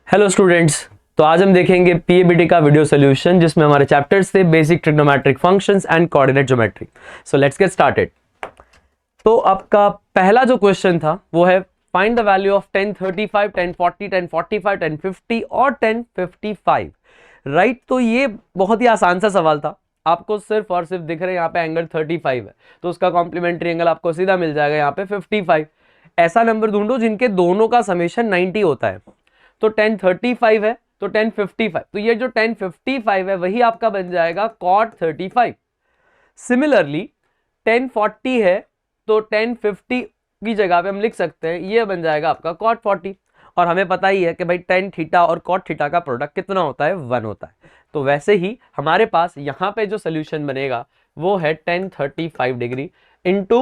Hello students, तो आज हम देखेंगे पीएबीटी का वीडियो सोल्यूशन जिसमें हमारे चैप्टर्स थे basic trigonometric functions and coordinate geometry. So let's get started. तो आपका पहला जो क्वेश्चन था वो है फाइंड द वैल्यू ऑफ 1035, 1040, 1045, 1050 और 1055। राइट, तो ये बहुत ही आसान सा सवाल था। आपको सिर्फ और सिर्फ दिख रहे हैं यहाँ पे एंगल 35 है, तो उसका कॉम्प्लीमेंट्री एंगल आपको सीधा मिल जाएगा यहाँ पे 55। ऐसा नंबर ढूंढो जिनके दोनों का समेशन 90 होता है। तो 1035 है तो 1055, तो ये जो 1055 है वही आपका बन जाएगा cot 35। सिमिलरली 1040 है तो 1050 की जगह पे हम लिख सकते हैं ये बन जाएगा आपका cot 40। और हमें पता ही है कि भाई tan थीटा और cot थीटा का प्रोडक्ट कितना होता है, 1 होता है। तो वैसे ही हमारे पास यहाँ पे जो सोल्यूशन बनेगा वो है tan 35 degree into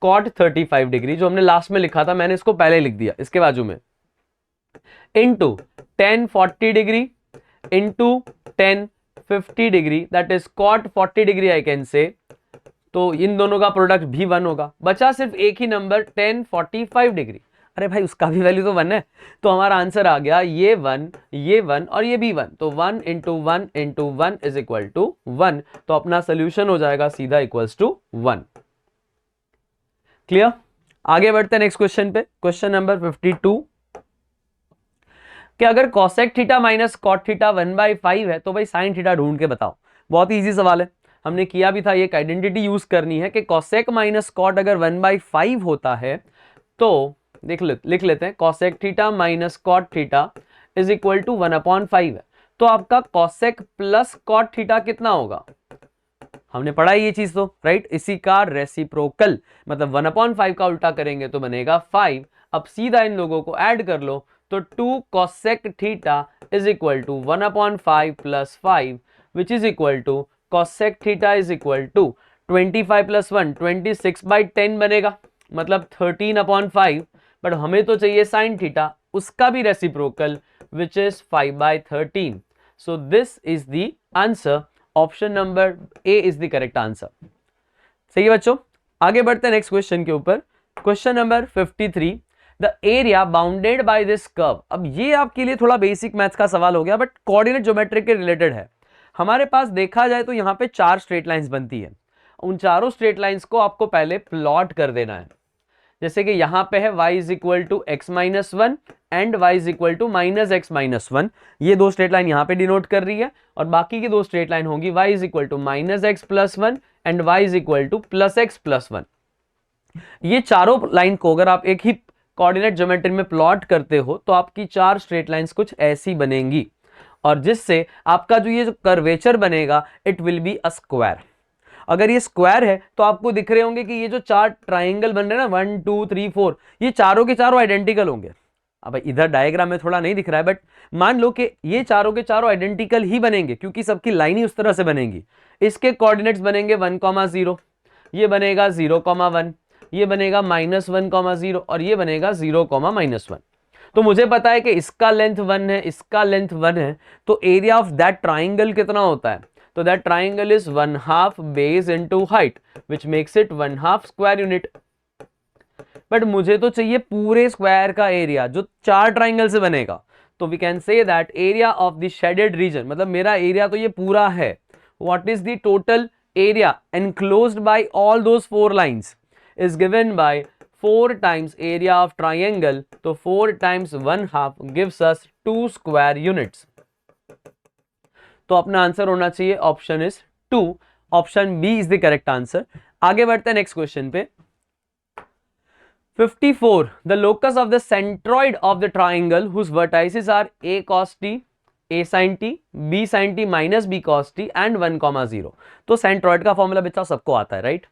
cot 35 degree, जो हमने लास्ट में लिखा था, मैंने इसको पहले लिख दिया इसके बाजू में, into 1040 degree into 1050 degree, that is cot 40 degree I can से। तो इन दोनों का प्रोडक्ट भी 1 होगा, बचा सिर्फ एक ही नंबर 1045 डिग्री। अरे भाई उसका भी वैल्यू तो 1 है, तो हमारा आंसर आ गया ये 1, ये 1 और ये भी 1। तो 1 into 1 into 1 is equal to 1। तो अपना सोल्यूशन हो जाएगा सीधा इक्वल्स टू 1। क्लियर? आगे बढ़ते हैं नेक्स्ट क्वेश्चन पे। क्वेश्चन नंबर 52 कि अगर cosec theta minus cot theta 1/5 है तो भाई sin थीटा ढूंढ के बताओ। बहुत ही इजी सवाल है, हमने किया भी था। ये एक आइडेंटिटी यूज करनी है कि cosec माइनस cot अगर 1/5 होता है तो लिख लेते हैं cosec theta minus cot theta is equal to 1/5 है। तो आपका cosec प्लस cot थीटा कितना होगा? हमने पढ़ा ये चीज तो, राइट। इसी का रेसिप्रोकल मतलब 1/5 का उल्टा करेंगे तो बनेगा 5। अब सीधा इन लोगों को ऐड कर लो तो 2 cosec theta is equal to 1/5 plus 5 which is equal to cosec theta is equal to 25 plus 1 26/10 बनेगा, मतलब 13/5। बट हमें तो चाहिए sin थीटा, उसका भी reciprocal which is 5/13। So this is the answer. Option number A is the correct answer. सही है बच्चों, आगे बढ़ते हैं नेक्स्ट क्वेश्चन के ऊपर। Question number 53 the area bounded by this curve. अब ये आपके लिए थोड़ा बेसिक मैथ्स का सवाल हो गया बट कोऑर्डिनेट ज्योमेट्री के रिलेटेड है। हमारे पास देखा जाए तो यहाँ पे 4 स्ट्रेट लाइंस बनती है। उन चारों स्ट्रेट लाइंस को आपको पहले प्लॉट कर देना है। जैसे कि यहाँ पे है y is equal to x minus 1 and y is equal to minus x minus 1। ये दो स्ट्रेट लाइन यहाँ पे डिनोट कर रही है और बाकी की दो स्ट्रेट लाइन होगी y is equal to minus x plus 1 and y is equal to plus x plus 1। ये चारों लाइन को अगर आप एक ही कोऑर्डिनेट ज्योमेट्री में प्लॉट करते हो तो आपकी 4 स्ट्रेट लाइंस कुछ ऐसी बनेंगी और जिससे आपका जो ये कर्वेचर बनेगा it will be a square. अगर ये स्क्वायर है तो आपको दिख रहे होंगे कि ये जो 4 ट्राइंगल बन रहे हैं ना 1 2 3 4, ये चारों के चारों आइडेंटिकल होंगे। अब इधर डायग्राम में थोड़ा नहीं दिख रहा है बट मान लो कि ये चारों के चारों आइडेंटिकल ही बनेंगे क्योंकि सबकी लाइन ही उस तरह से बनेगी। इसके कोऑर्डिनेट्स बनेंगे 1,0, ये बनेगा 0,1, ये बनेगा -1,0 और ये बनेगा 0,-1। तो मुझे पता है कि इसका लेंथ 1 है, इसका लेंथ 1 है, तो एरिया ऑफ दैट ट्राइंगल कितना होता है? तो that triangle is 1/2 base into height which makes it 1/2 square unit. But मुझे तो चाहिए पूरे स्क्वायर का एरिया जो 4 ट्राइंगल से बनेगा। तो we can say that area of the shaded region, मतलब मेरा एरिया तो ये पूरा है। What is the total area enclosed by all those 4 lines is given by 4 times area of triangle, तो 4 times 1/2 gives us 2 square units। तो अपना answer होना चाहिए option is 2। Option B is the correct answer. आगे बढ़ते हैं next question पे। 54 the locus of the centroid of the triangle whose vertices are a cos t, a sin t, b sin t minus b cos t and 1,0। तो centroid का formula बच्चा सबको आता है, राइट।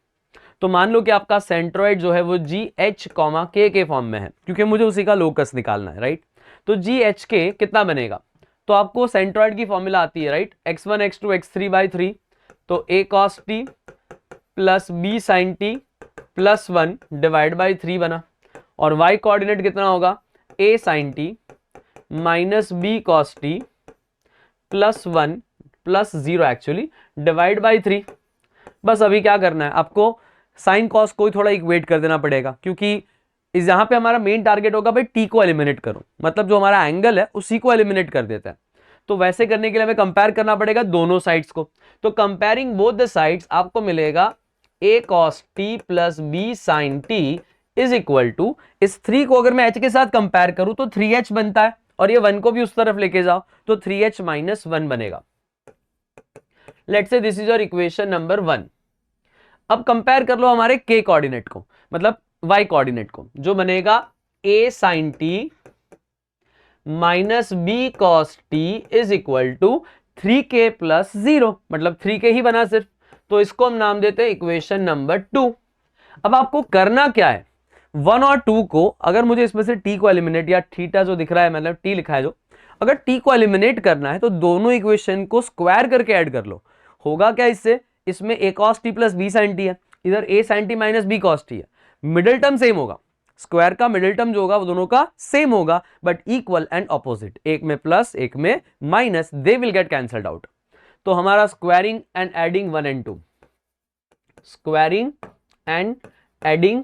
तो मान लो कि आपका सेंट्रॉइड जो है वो जी एच कॉमा के फॉर्म में है क्योंकि मुझे उसी का लोकस निकालना है, राइट। तो जी एच के कितना बनेगा? तो आपको सेंट्रॉइड की फॉर्मूला आती है, राइट। x1 x2 x3/3, तो a cos t plus b sin t plus 1 divide by 3 बना। और y कोऑर्डिनेट कितना होगा? a sin t minus b cos t plus 1 plus 0 actually divide by 3। बस अभी क्या करना है आपको, साइन कॉस को ही थोड़ा इक्वेट कर देना पड़ेगा क्योंकि इस यहाँ पे हमारा मेन टारगेट होगा भाई टी को एलिमिनेट करो, मतलब जो हमारा एंगल है उसी को एलिमिनेट कर देता है। तो वैसे करने के लिए हमें कंपेयर करना पड़ेगा दोनों साइड्स को। तो कंपेयरिंग बोथ द साइड्स आपको मिलेगा a cos t plus b sin t is equal to, इस 3 को अगर मैं h के साथ कंपेयर करूं तो 3h बनता है, और ये 1 को भी उस तरफ लेके जाओ तो 3h माइनस 1 बनेगा। Let's say this is your equation number 1। अब कंपेयर कर लो हमारे k कोऑर्डिनेट को, मतलब y कोऑर्डिनेट को, जो बनेगा a sin t minus b cos t is equal to 3k plus 0, मतलब 3k ही बना सिर्फ, तो इसको हम नाम देते हैं इक्वेशन नंबर 2। अब आपको करना क्या है, 1 और 2 को, अगर मुझे इसमें से t को एलिमिनेट, या थीटा जो दिख रहा है मतलब t लिखा है जो, अगर t को एलिमिनेट करना है तो दोनों इक्वेशन को स्क्वायर करके ऐड कर लो। होगा क्या इससे, इसमें a cos t plus b sin t है, इधर a sin t minus b cos t है, मिडिल टर्म सेम होगा, स्क्वायर का मिडिल टर्म जो होगा वो दोनों का सेम होगा बट इक्वल एंड ऑपोजिट, एक में प्लस एक में minus, they will get cancelled out. तो हमारा squaring and adding 1 and 2, squaring and adding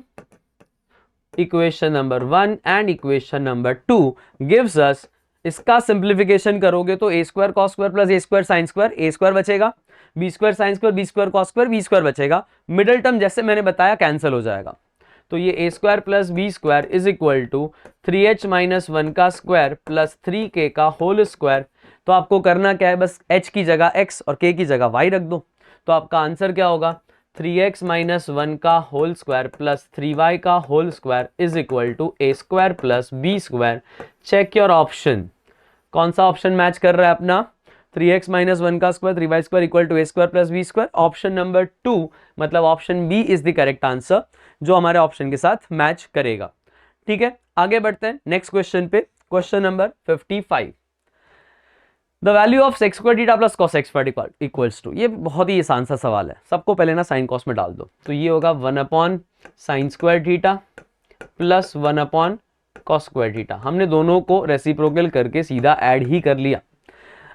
equation number 1 and equation number 2 gives us, इसका सिंप्लीफिकेशन करोगे तो a square cos square plus a square sine square, a square बचेगा, b square sine square, b square cos square, b square बचेगा, middle term जैसे मैंने बताया cancel हो जाएगा। तो ये a square plus b square is equal to 3h minus 1 का स्क्वायर प्लस 3k का होल स्क्वायर। तो आपको करना क्या है, बस h की जगह x और k की जगह y रख दो, तो आपका आंसर क्या होगा, 3x माइनस 1 का होल स्क्वायर प्लस 3y का whole square is equal to a square plus b square. Check your option, कौन सा ऑप्शन मैच कर रहा है अपना, 3x माइनस 1 का square 3y square equal to a square plus b square. Option number 2 मतलब option B is the correct answer, जो हमारे ऑप्शन के साथ मैच करेगा। ठीक है, आगे बढ़ते हैं नेक्स्ट क्वेश्चन पे, question number 55। The value of sec square theta plus cosec square equals to, ये बहुत ही आसान सा सवाल है, सबको पहले ना साइन कॉस में डाल दो, तो ये होगा 1 upon sine square theta plus 1 upon cos square theta. हमने दोनों को रेसिप्रोकल करके सीधा ऐड ही कर लिया।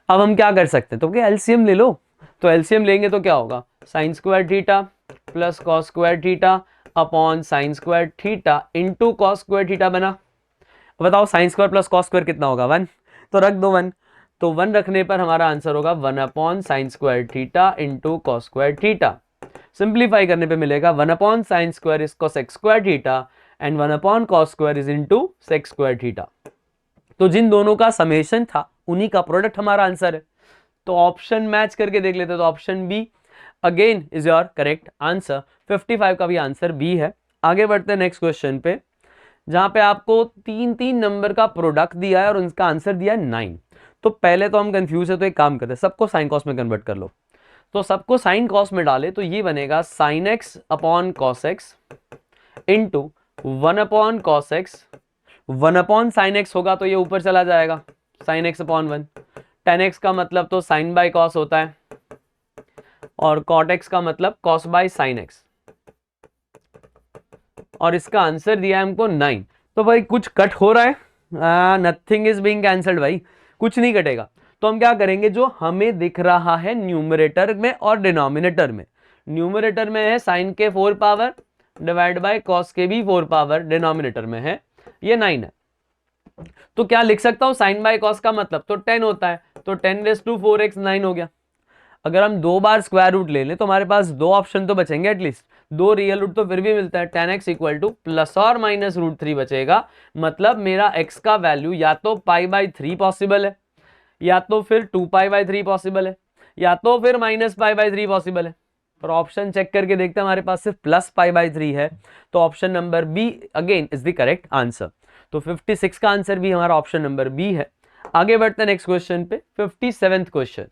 अब हम क्या कर सकते हैं, तो क्या एलसीएम ले लो, तो एलसीएम लेंगे तो क्या होगा, sign square theta plus cos square theta upon sine square theta into cos square theta बना। बताओ sine square plus cos square कितना होगा, 1, तो रख दो 1, तो 1 रखने पर हमारा आंसर होगा 1 upon sine square theta into cos square theta. Simplify करने पे मिलेगा 1 upon sine square is cos x square theta and 1 upon cos square is into sex square theta. तो जिन दोनों का समेशन था उन्हीं का प्रोडक्ट हमारा आंसर है। तो ऑप्शन मैच करके देख लेते, तो option B again is your correct answer, 55 का भी आंसर बी है। आगे बढ़ते हैं नेक्स्ट क्वेश्चन पे, जहां पे आपको 3 नंबर का प्रोडक्ट दिया है और उनका आंसर दिया है 9। तो पहले तो हम कंफ्यूज है, तो एक काम करते हैं, सबको साइन कॉस में कन्वर्ट कर लो। तो सबको साइन कॉस में डाले तो ये बनेगा sine x upon cos x into 1 upon cos x, 1 upon sine x होगा तो ये ऊपर चला जाएगा, sine x upon 1, ten x का मतलब तो साइन बाय कॉस होता है, और कॉट एक्स का मतलब कॉस बाय साइन एक्स, और इसका आंसर दिया है हमको 9। तो भाई कुछ कट हो रहा है, नथिंग इज बीइंग कैंसल्ड, भाई कुछ नहीं कटेगा। तो हम क्या करेंगे, जो हमें दिख रहा है न्यूमरेटर में और डिनोमिनेटर में, न्यूमरेटर में है साइन के 4 पावर डिवाइड बाय कॉस के भी 4 पावर, डिनोमिनेटर में है ये 9 है। तो क्या लिख सकता हूं, साइन बाय कॉस का मतलब तो 10 होता है, तो 10⁴x 9 हो गया। अगर हम 2 बार स्क्वायर रूट ले लें तो हमारे पास 2 ऑप्शन तो बचेंगे, एटलीस्ट 2 रियल रूट तो फिर भी मिलता है, 10x इक्वल टू प्लस और माइनस √3 बचेगा। मतलब मेरा x का वैल्यू या तो π/3 पॉसिबल है, या तो फिर 2π/3 पॉसिबल है, या तो फिर -π/3 पॉसिबल है। पर ऑप्शन चेक करके देखते हैं, हमारे पास सिर्फ +π/3 है, तो option number B again is the correct answer. तो 56 का आंसर भी हमारा ऑप्शन नंबर बी है। आगे बढ़ते हैं नेक्स्ट क्वेश्चन पे, 57th क्वेश्चन।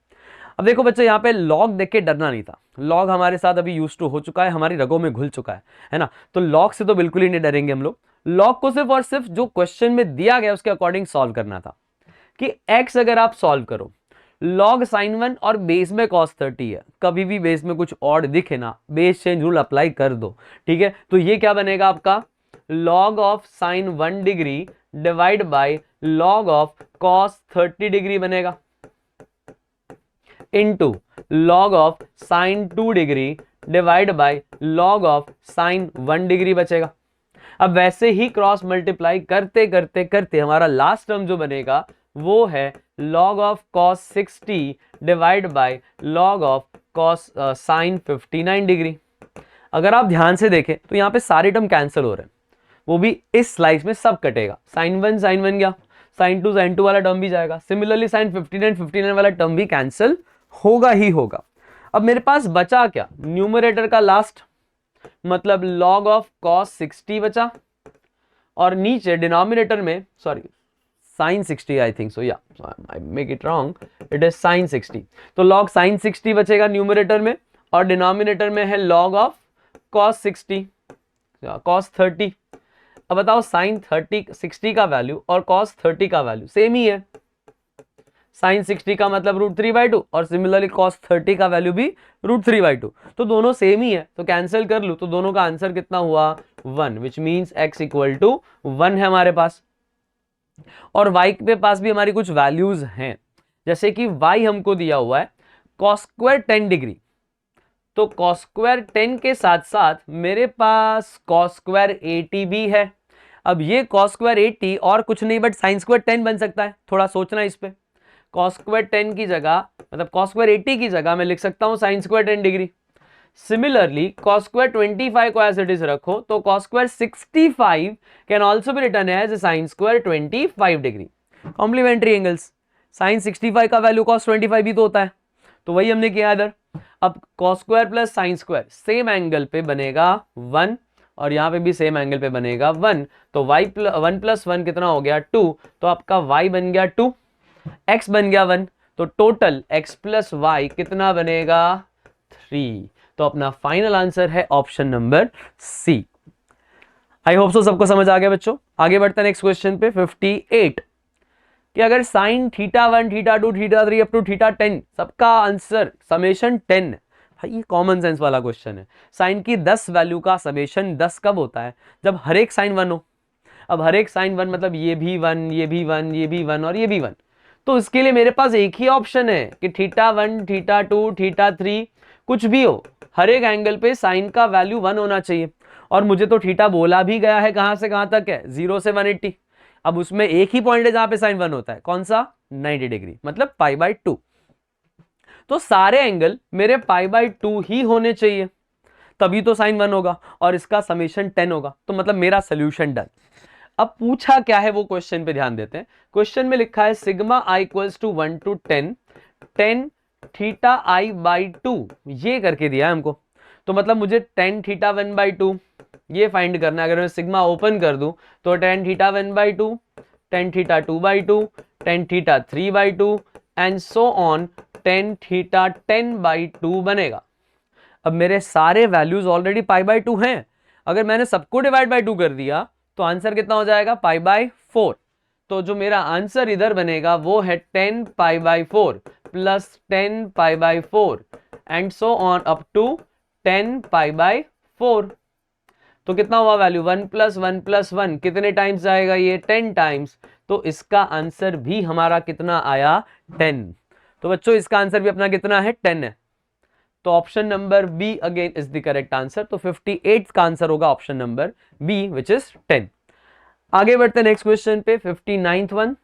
अब देखो बच्चे, यहाँ पे लॉग देख के डरना नहीं था, लॉग हमारे साथ अभी यूज टू हो चुका है, हमारी रगों में घुल चुका है ना। तो लॉग से तो बिल्कुल ही नहीं डरेंगे हम लोग। लॉग को सिर्फ और सिर्फ जो क्वेश्चन में दिया गया उसके अकॉर्डिंग सॉल्व करना था, कि x अगर आप सॉल्व करो, लॉग साइन 1 और बेस में cos 30 है, कभी भी बेस में कुछ और दिखे ना, बेस चेंज रूल अप्लाई कर दो, ठीक है। तो ये क्या बनेगा आपका, log of sine 1 degree divide by log of cos 30 degree बनेगा, into log of sine 2 degree divide by log of sine 1 degree बचेगा। अब वैसे ही क्रॉस मल्टीप्लाई करते करते करते हमारा लास्ट टर्म जो बनेगा वो है log of cos 60 divide by log of cos sin 59 degree. अगर आप ध्यान से देखें तो यहाँ पे सारे टर्म कैंसिल हो रहे हैं, वो भी इस स्लाइस में सब कटेगा। sin 1 गया, sin 2 वाला टर्म भी जाएगा, सिमिलरली sin 59 वाला टर्म भी कैंसिल होगा ही होगा। अब मेरे पास बचा क्या, न्यूमरेटर का लास्ट मतलब log ऑफ cos 60 बचा, और नीचे डिनोमिनेटर में sorry sin 60 I think so, या I make it wrong, it is sin 60। तो log sin 60 बचेगा न्यूमरेटर में, और डिनोमिनेटर में है log ऑफ cos 60 cos 30। अब बताओ sin 60 का वैल्यू और cos 30 का वैल्यू सेम ही है। sin 60 का मतलब √3/2 और सिमिलरली cos 30 का वैल्यू भी √3/2, तो दोनों सेम ही है, तो कैंसिल कर लूं तो दोनों का आंसर कितना हुआ 1, which means x equal to 1 है हमारे पास। और y के पास भी हमारी कुछ वैल्यूज हैं, जैसे कि y हमको दिया हुआ है cos स्क्वायर 10 डिग्री, तो cos स्क्वायर 10 के साथ साथ मेरे पास cos स्क्वायर 80 भी है। अब ये cos स्क्वायर 80 और कुछ नहीं बट sin स्क्वायर 10 बन सकता है, थोड़ा सोचना इस पे। cos स्क्वायर 10 की जगह मतलब cos स्क्वायर 80 की जगह मैं लिख सकता हूं sin square 10 degree. Similarly cos square 25 को एज इट इज रखो तो cos square 65 can also be written as sin square 25 degree. Complementary angles, sin 65 का वैल्यू cos 25 भी तो होता है, तो वही हमने किया इधर। अब cos square plus sin square same angle पे बनेगा 1, और यहाँ पे भी सेम एंगल पे बनेगा 1, तो y 1 + 1 कितना हो गया 2, तो आपका y बन गया 2, x बन गया 1, तो टोटल x + y कितना बनेगा 3। तो अपना फाइनल आंसर है option number C. I hope so सबको समझ आ गया बच्चों। आगे बढ़ते हैं नेक्स्ट क्वेश्चन पे 58 कि अगर sin θ1 θ2 θ3 अप टू θ10 सबका आंसर समेशन 10, भाई ये कॉमन सेंस वाला क्वेश्चन है। साइन की 10 वैल्यू का समेशन 10 कब होता है, जब हर एक साइन 1 हो। अब हर एक साइन 1 मतलब ये भी 1, ये भी 1, ये भी 1 और ये भी 1, तो इसके लिए मेरे पास एक ही ऑप्शन है कि θ1 θ2 θ3 कुछ भी हो, हर एक एंगल पे साइन का वैल्यू 1 होना चाहिए। और मुझे तो थीटा बोला भी गया है कहां से कहां तक है, 0 से 180। अब उसमें एक ही पॉइंट है जहां पे साइन 1 होता है, कौन सा 90 डिग्री मतलब π/2। तो सारे एंगल मेरे π/2 ही होने चाहिए, तभी तो साइन 1 होगा और इसका समेशन 10 होगा, तो मतलब मेरा सोल्यूशन डन। अब पूछा क्या है वो क्वेश्चन पे ध्यान देते हैं। क्वेश्चन में लिखा है सिग्मा i = 1 to 10 10 θi/2, ये करके दिया है हमको, तो मतलब मुझे 10 θ1/2 ये फाइंड करना है। अगर मैं सिग्मा ओपन कर दूं तो 10 θ1/2 10 θ2/2 10 θ3/2 एंड सो ऑन 10 θ10/2 बनेगा। अब मेरे सारे वैल्यूज ऑलरेडी π/2 हैं, अगर मैंने सबको डिवाइड बाय 2 कर दिया तो आंसर कितना हो जाएगा π/4। तो जो मेरा आंसर इधर बनेगा वो है 10 π/4 plus 10 π/4 and so on up to 10 π/4। तो कितना हुआ वैल्यू 1 + 1 + 1 कितने टाइम्स आएगा ये 10 टाइम्स, तो इसका आंसर भी हमारा कितना आया 10। तो बच्चों इसका आंसर भी अपना कितना है 10 है, तो option number B again is the correct answer. तो 58 का आंसर होगा option number B which is 10। आगे बढ़ते हैं नेक्स्ट क्वेश्चन पे 59th वन।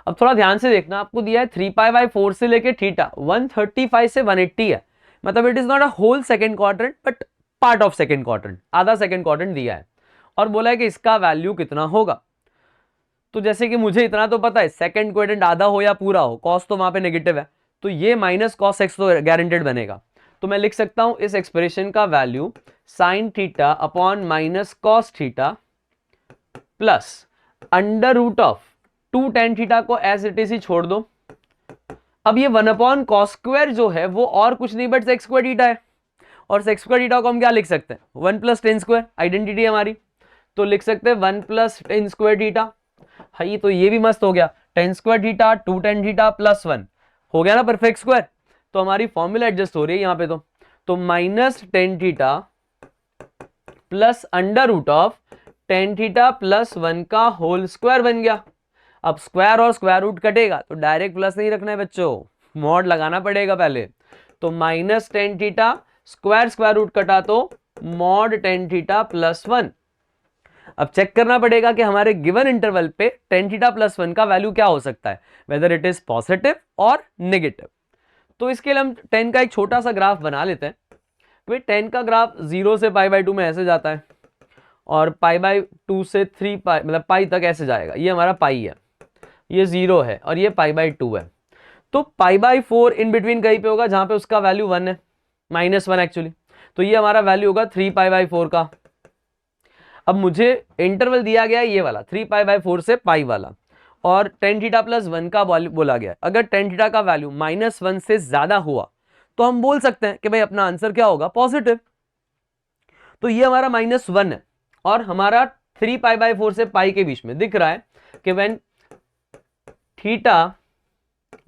अब थोड़ा ध्यान से देखना, आपको दिया है 3π/4 से लेके थीटा 135 से 180 है, मतलब it is not a whole second quadrant but part of second quadrant, आधा सेकंड क्वाड्रेंट दिया है और बोला है कि इसका वैल्यू कितना होगा। तो जैसे कि मुझे इतना तो पता है सेकंड क्वाड्रेंट आधा हो या पूरा हो, कॉस तो वहां पे नेगेटिव है, तो ये माइनस कॉस एक्स तो गारंटेड बनेगा। तो मैं लिख सकता हूं इस एक्सप्रेशन का value sin theta upon minus cos theta plus under root of 2 tan theta को एज इट इज ही छोड़ दो। अब ये 1 cos स्क्वायर जो है वो और कुछ नहीं बट सेक्स स्क्वायर थीटा है, और सेक्स स्क्वायर थीटा को हम क्या लिख सकते हैं 1 + tan स्क्वायर, आइडेंटिटी हमारी, तो लिख सकते हैं 1 + tan स्क्वायर थीटा। हाई तो ये भी मस्त हो गया, tan square theta 2 tan theta plus 1 हो गया ना परफेक्ट स्क्वायर। तो हमारी फॉर्मूला एडजस्ट हो रही है यहाँ पे, तो minus tan theta plus under root of tan theta plus 1 का होल स्क्वायर बन गया। अब स्क्वायर और स्क्वायर रूट कटेगा तो डायरेक्ट प्लस नहीं रखना है बच्चों, मॉड लगाना पड़ेगा पहले। तो minus tan theta square square root कटा तो मॉड tan थीटा प्लस 1 अब चेक करना पड़ेगा कि हमारे गिवन इंटरवल पे tan थीटा प्लस 1 का वैल्यू क्या हो सकता है, वेदर इट इज पॉजिटिव और नेगेटिव। तो इसके लिए हम tan का एक छोटा सा ग्राफ बना लेते हैं। भाई tan का ग्राफ 0 से π/2 में ऐसे जाता है और π/2 से 3 पाई मतलब पाई तक ऐसे जाएगा। ये हमारा पाई है, ये 0 है और ये π/2 है। तो π/4 इन बिटवीन कहीं पे होगा जहां पे उसका वैल्यू 1 है, -1 एक्चुअली। तो ये हमारा वैल्यू होगा 3π/4 का। अब मुझे इंटरवल दिया गया है ये वाला 3π/4 से पाई वाला, और tan थीटा प्लस 1 का बोला गया। अगर tan थीटा का वैल्यू -1 से ज्यादा हुआ तो हम बोल सकते हैं कि भाई अपना आंसर क्या होगा, पॉजिटिव। तो ये हमारा -1 है और हमारा 3π/4 से पाई के बीच में दिख रहा है कि when theta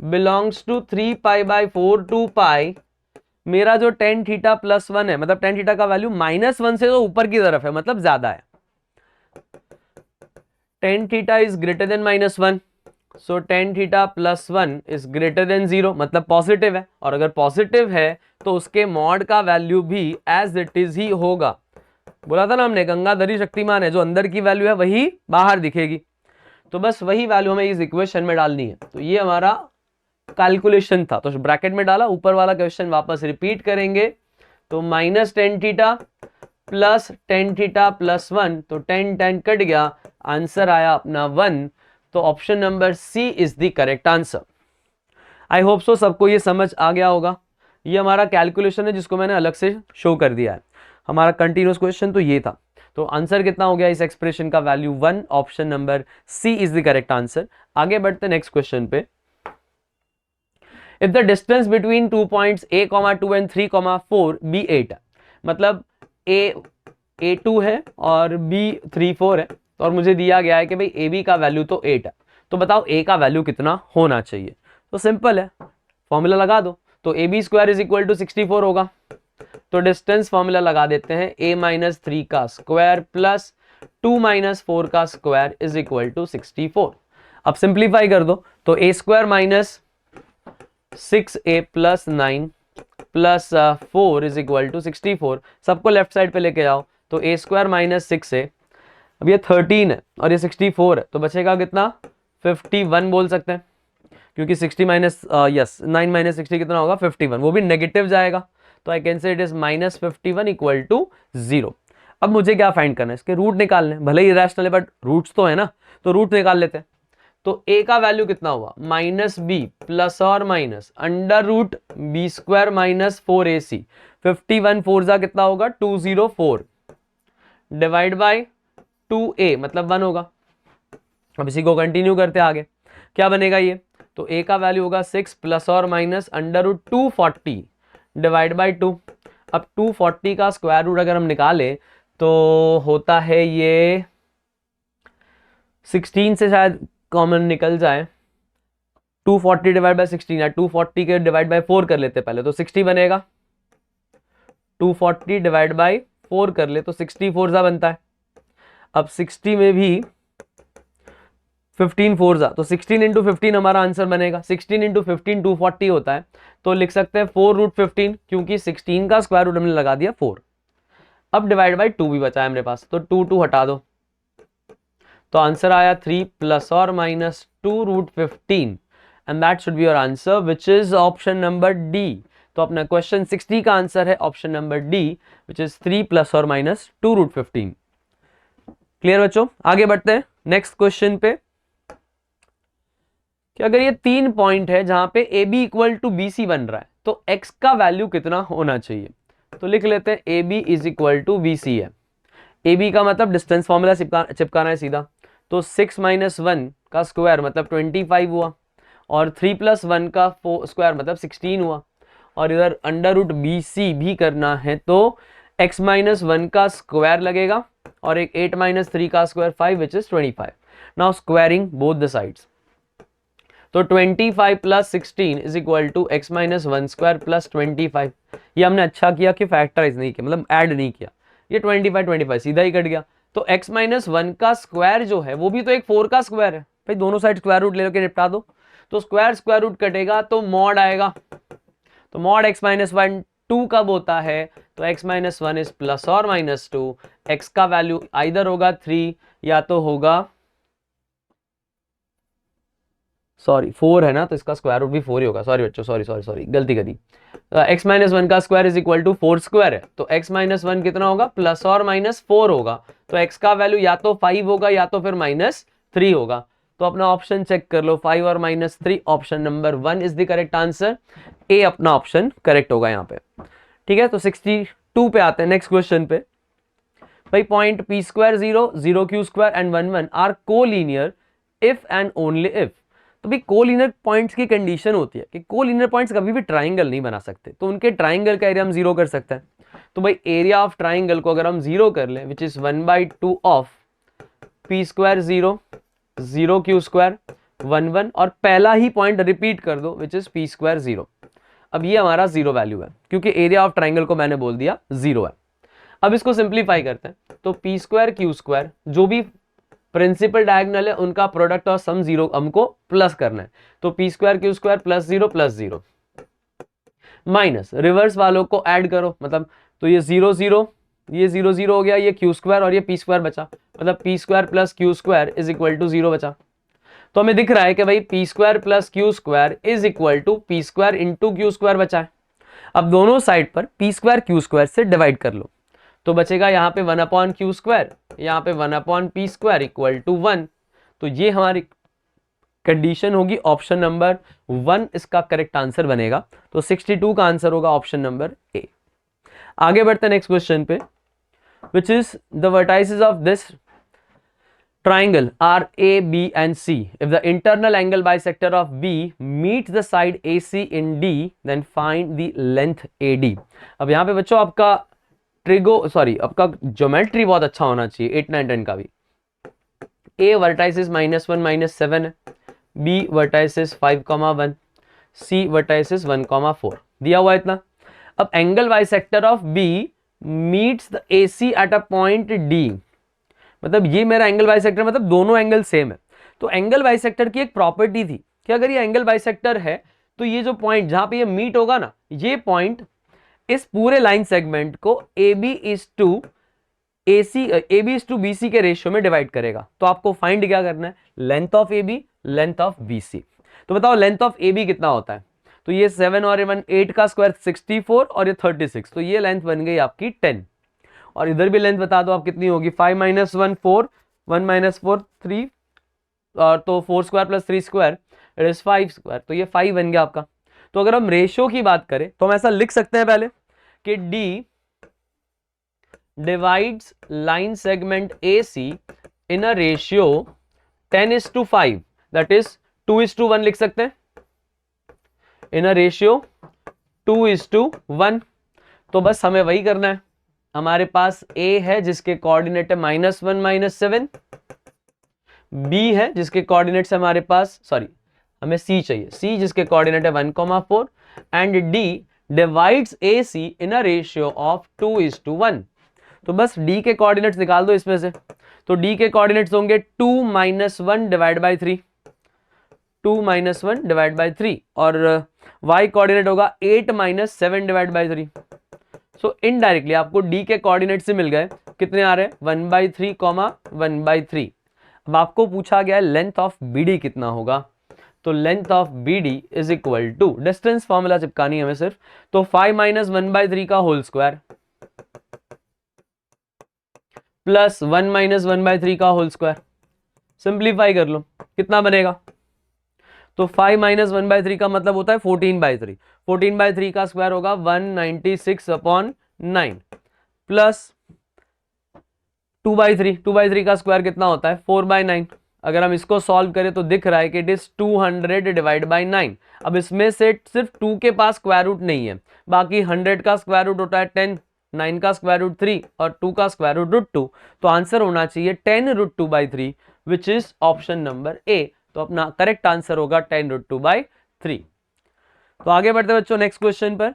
belongs to 3π/4 to pi, मेरा जो tan थीटा प्लस 1 है, मतलब tan थीटा का वैल्यू -1 से तो ऊपर की तरफ है, मतलब ज्यादा है। tan theta is greater than -1, so tan theta plus 1 is greater than 0, मतलब पॉजिटिव है। और अगर पॉजिटिव है तो उसके मॉड का वैल्यू भी एज इट इज ही होगा। बोला था ना हमने, गंगाधरी शक्तिमान है, जो अंदर की वैल्यू है वही बाहर दिखेगी। तो बस वही वैल्यू हमें इस इक्वेशन में डालनी है। तो ये हमारा कैलकुलेशन था, तो ब्रैकेट में डाला। ऊपर वाला क्वेश्चन वापस रिपीट करेंगे। तो -tan theta plus tan theta plus 1, तो tan कट गया, आंसर आया अपना 1। तो option number C is the correct answer. I hope so सबको ये समझ आ गया होगा। ये हमारा कैलकुलेशन है जिसको मैंने अलग से शो कर दिया है। हमारा कंटिन्यूअस क्वेश्चन तो ये था। तो आंसर कितना हो गया इस एक्सप्रेशन का, value 1। Option number C is the correct answer. आगे बढ़ते नेक्स्ट क्वेश्चन पे। If the distance between 2 points a, 2 and 3, 4 be 8, मतलब a2 है और b 3, 4 है, और मुझे दिया गया है कि भाई ab का वैल्यू तो 8 है, तो बताओ a का वैल्यू कितना होना चाहिए। तो सिंपल है, फॉर्मूला लगा दो। तो ab² इज इक्वल टू 64 होगा। तो डिस्टेंस फॉर्मूला लगा देते हैं, a - 3 का स्क्वायर प्लस 2 - 4 का स्क्वायर इज इक्वल टू 64। अब सिंप्लीफाई कर दो, तो a² minus 6a plus 9 plus 4 is equal to 64। सबको लेफ्ट साइड पे लेके जाओ। तो a² माइनस 6a, अब ये 13 है और ये 64 है, तो बचेगा कितना, 51 बोल सकते हैं, क्योंकि 60 माइनस 9 माइनस 60 कितना होगा, 51। वो भी नेगेटिव जाएगा, तो I can say it is -51 equal to 0। अब मुझे क्या फाइंड करना है, इसके रूट निकालने, भले ही इरेशनल है बट रूट्स तो है ना, तो रूट निकाल लेते हैं। तो a का वैल्यू कितना हुआ, -b प्लस और माइनस √b² माइनस 4ac। 51 4 जा कितना होगा, 204 डिवाइड बाय 2a, मतलब 1 होगा। अब इसी को कंटिन्यू करते आगे, क्या बनेगा ये, तो a का वैल्यू होगा 6 प्लस और माइनस √240 डिवाइड बाय 2। अब 240 का स्क्वायर रूट अगर हम निकाले तो होता है ये 16 से शायद कॉमन निकल जाए, 240 डिवाइड बाय 16 या 240 के डिवाइड बाय 4 कर लेते पहले, तो 60 बनेगा। 240 डिवाइड बाय 4 कर ले तो 64 जा बनता है। अब 60 में भी 15 4 जा, तो 16 इंटू 15 हमारा आंसर बनेगा। 16 इंटू 15 240 होता है, तो लिख सकते हैं 4√15, क्योंकि 16 का स्क्वायर रूट हमने लगा दिया 4। अब डिवाइड बाय 2 भी बचा है मेरे पास, तो 2 हटा दो, तो आंसर आया 3 प्लस और minus 2√15, and that should be your answer which is option number D. तो अपना क्वेश्चन 60 का आंसर है option number D, which is 3 plus और माइनस 2√15। क्लियर बच्चों, आगे बढ़ते हैं नेक्स्ट क्वेश्चन पे। कि अगर ये 3 पॉइंट है जहां पे A B equal to B C बन रहा है, तो x का वैल्यू कितना होना चाहिए। तो लिख लेते हैं A B is equal to B C है। ए बी का मतलब डिस्टेंस फॉर्मूला चिपकाना है सीधा, तो 6 - 1 का स्क्वायर मतलब 25 हुआ, और 3 + 1 का स्क्वायर मतलब 16 हुआ, और इधर √BC भी करना है, तो x - 1 का स्क्वायर लगेगा, और एक 8 - 3 का square 5 which is 25। Now squaring both the sides, तो 25 + 16 is equal to x - 1 square plus 25। ये हमने अच्छा किया कि फैक्टराइज नहीं किया, मतलब ऐड नहीं किया, ये 25 सीधा ही कट गया। तो x - 1 का स्क्वायर जो है वो भी तो एक 4 का स्क्वायर है भाई, दोनों साइड स्क्वायर रूट लेके निपटा दो, तो स्क्वायर रूट कटेगा तो मॉड आएगा। तो मॉड x - 1 2 कब होता है, तो x minus one is plus और माइनस टू, x का वैल्यू आइदर होगा 3 या तो होगा, सॉरी 4 है ना, तो इसका स्क्वायर रूट भी 4 ही होगा, सॉरी बच्चों, सॉरी सॉरी सॉरी गलती करी। x माइनस वन का square is equal to 4 square है, तो x माइनस वन कितना होगा, प्लस और माइनस 4 होगा, तो x का वैल्यू या तो 5 होगा या तो फिर माइनस 3 होगा। तो अपना ऑप्शन चेक कर लो, 5 और minus 3, option number 1 is the correct answer, ए अपना ऑप्शन करेक्ट होगा यहाँ पे। ठीक है, तो 62 पे आते हैं नेक्स्ट क्वेश्चन पे। भाई point P square 0, 0 Q square and 1 1 are collinear if and only if. तो भाई कोलिनियर पॉइंट्स की कंडीशन होती है कि कोलिनियर पॉइंट्स कभी भी ट्राइंगल नहीं बना सकते, तो उनके ट्राइंगल का एरिया हम 0 कर सकते हैं। तो भाई एरिया ऑफ ट्राइंगल को अगर हम 0 कर लें, which is 1/2 of P square 0, 0 Q square 1 1, और पहला ही पॉइंट रिपीट कर दो विच इज पी स्क्वायर 0। अब ये हमारा 0 वैल्यू है क्योंकि एरिया ऑफ ट्राइंगल को मैंने बोल दिया 0 है। अब इसको सिंप्लीफाई करते हैं, तो पी स्क्वायर क्यू स्क्वायर जो भी प्रिंसिपल डायगोनल है उनका प्रोडक्ट और सम 0 हमको प्लस करना है, तो P square Q square plus 0 minus reverse वालों को ऐड करो, मतलब तो ये 0 0, ये 0 0 हो गया, ये क्यू स्क्वायर और ये पी स्क्वायर बचा, मतलब P square plus Q square is equal to 0 बचा। तो हमें दिख रहा है कि भाई P square plus Q square is equal to P square into Q square बचा है। अब दोनों साइड पर पी स्क्वायर क्यू स्क्वायर से डिवाइड कर लो, तो बचेगा यहाँ पे 1 अपॉन क्यू स्क्वायर, यहाँ पे 1 upon P square equal to 1। तो ये हमारी कंडीशन होगी, ऑप्शन नंबर 1 इसका करेक्ट आंसर बनेगा। तो 62 का आंसर होगा ऑप्शन नंबर ए। आगे बढ़ते हैं नेक्स्ट क्वेश्चन पे, which is the vertices of this triangle are A, B and C. If the internal angle bisector of B meets the side AC in D, then find the length AD. अब यहाँ पे बच्चों आपका आपका geometry बहुत अच्छा होना चाहिए 8 9 10 का भी। A वर्टाइसिस -1 -7 है, B वर्टाइसिस 5,1, C वर्टाइसिस 1,4 दिया हुआ है इतना। अब angle bisector of B meets the AC at a point D, मतलब ये मेरा एंगल बाइसेक्टर, मतलब दोनों एंगल सेम है। तो एंगल बाइसेक्टर की एक प्रॉपर्टी थी कि अगर ये एंगल बाइसेक्टर है तो ये जो पॉइंट जहां पे ये मीट होगा ना, ये पॉइंट इस पूरे लाइन सेगमेंट को AB इज टू BC के रेशियो में डिवाइड करेगा। तो आपको फाइंड क्या करना है, length of AB, length of BC। तो बताओ लेंथ ऑफ AB कितना होता है, तो ये 7 और 1 8 का स्क्वायर 64 और ये 36, तो ये लेंथ बन गई आपकी 10। और इधर भी लेंथ बता दो आप कितनी होगी, 5 - 1 4, 1 - 4 3, और तो 4 square plus 3 square it is 5 square, तो ये 5 बन गया आपका। तो अगर हम रेशियो की बात करें तो हम ऐसा लिख सकते हैं पहले कि D divides line segment AC in a ratio 10:5, that is 2:1 लिख सकते हैं, इन अ रेशियो 2:1। तो बस हमें वही करना है, हमारे पास A है जिसके कोऑर्डिनेट है -1 -7, B है जिसके कोऑर्डिनेट्स हमारे पास, सॉरी हमें C चाहिए, C जिसके कोऑर्डिनेट है 1,4 and D divides AC in a ratio of 2:1। तो बस D के कोऑर्डिनेट्स निकाल दो इसमें से, तो D के कोऑर्डिनेट्स होंगे 2 - 1 डिवाइड बाई 3, 2 - 1 डिवाइड बाई 3, और Y कोऑर्डिनेट होगा 8 - 7 डिवाइड बाई 3। सो इनडायरेक्टली आपको D के कोऑर्डिनेट से मिल गए, कितने आ रहे हैं 1/3, 1/3। अब आपको पूछा गया है लेंथ ऑफ BD कितना होगा, तो length of BD is equal to, distance formula चिपकानी है हमें सिर्फ, तो 5 - 1/3 का होल स्क्वायर प्लस 1 - 1/3 का होल स्क्वायर, सिंप्लीफाई कर लो कितना बनेगा, तो 5 - 1/3 का मतलब होता है 14/3, 14/3 का स्क्वायर होगा 196/9 प्लस 2/3, 2/3 का स्क्वायर कितना होता है 4/9। अगर हम इसको सॉल्व करें तो दिख रहा है कि इट इज 200 डिवाइड बाई 9। अब इसमें से सिर्फ 2 के पास स्क्वायर रूट नहीं है, बाकी 100 का स्क्वायर रूट होता है 10, 9 का स्क्वायर रूट 3 और 2 का स्क्वायर रूट 2। तो आंसर होना चाहिए 10√2/3 विच इज ऑप्शन नंबर ए। तो अपना करेक्ट आंसर होगा 10√2/3। तो आगे बढ़ते बच्चों नेक्स्ट क्वेश्चन पर,